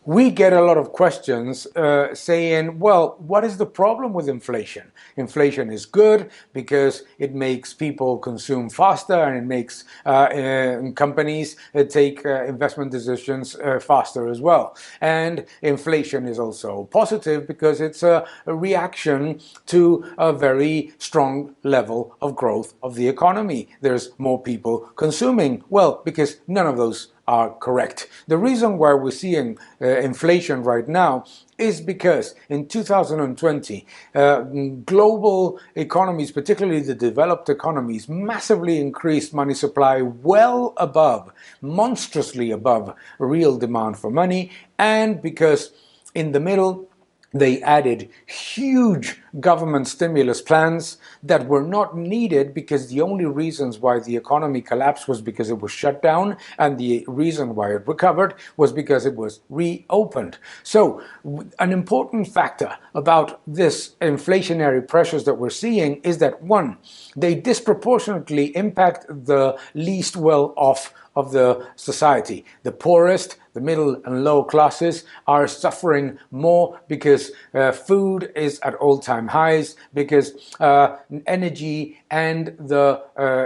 We get a lot of questions saying, well, what is the problem with inflation? Inflation is good because it makes people consume faster and it makes companies take investment decisions faster as well. And inflation is also positive because it's a reaction to a very strong level of growth of the economy. There's more people consuming. Well, because none of those are correct. The reason why we're seeing inflation right now is because in 2020, global economies, particularly the developed economies, massively increased money supply well above, monstrously above real demand for money, and because in the middle, they added huge government stimulus plans that were not needed because the only reasons why the economy collapsed was because it was shut down, and the reason why it recovered was because it was reopened. So an important factor about this inflationary pressures that we're seeing is that, one, they disproportionately impact the least well off of the society. The poorest, the middle and low classes are suffering more because food is at all-time highs, because energy and the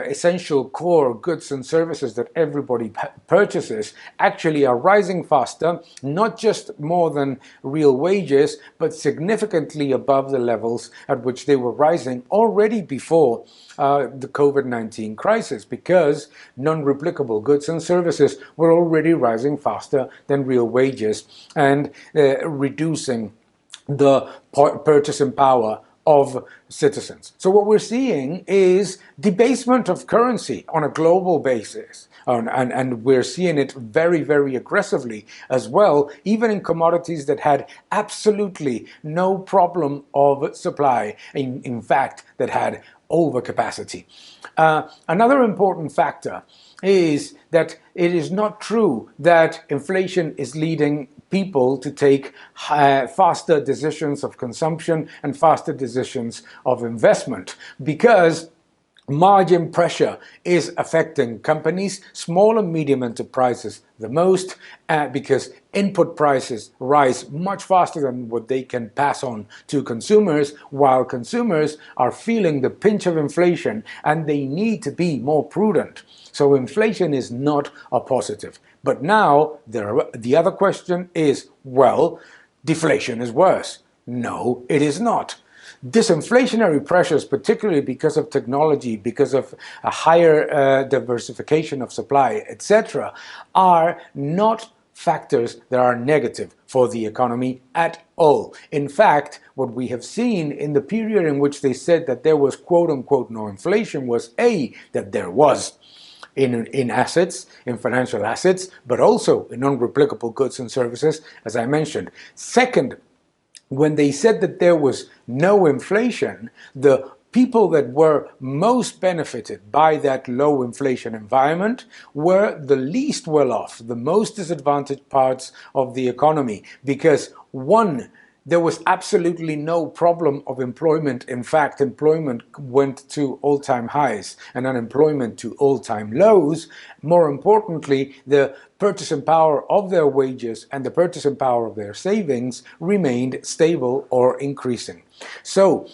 essential core goods and services that everybody purchases actually are rising faster, not just more than real wages, but significantly above the levels at which they were rising already before the COVID-19 crisis, because non-replicable goods and services were already rising faster than real wages and reducing the purchasing power of citizens. So what we're seeing is debasement of currency on a global basis. And we're seeing it very, very aggressively as well, even in commodities that had absolutely no problem of supply, in fact, that had overcapacity. Another important factor is that it is not true that inflation is leading people to take faster decisions of consumption and faster decisions of investment, because margin pressure is affecting companies, small and medium enterprises the most, because input prices rise much faster than what they can pass on to consumers, while consumers are feeling the pinch of inflation and they need to be more prudent. So inflation is not a positive. But now the other question is, well, deflation is worse. No, it is not. Disinflationary pressures, particularly because of technology, because of a higher diversification of supply, etc., are not factors that are negative for the economy at all. In fact, what we have seen in the period in which they said that there was quote-unquote no inflation was that there was in assets, in financial assets, but also in non-replicable goods and services, as I mentioned. Second, when they said that there was no inflation, the people that were most benefited by that low inflation environment were the least well off, the most disadvantaged parts of the economy, because one, there was absolutely no problem of employment. In fact, employment went to all-time highs and unemployment to all-time lows. More importantly, the purchasing power of their wages and the purchasing power of their savings remained stable or increasing. So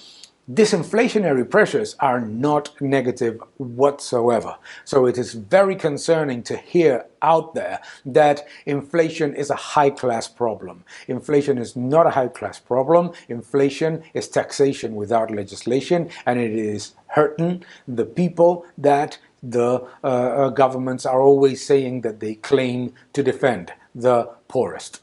disinflationary pressures are not negative whatsoever. So it is very concerning to hear out there that inflation is a high-class problem. Inflation is not a high-class problem. Inflation is taxation without legislation, and it is hurting the people that the governments are always saying that they claim to defend, the poorest.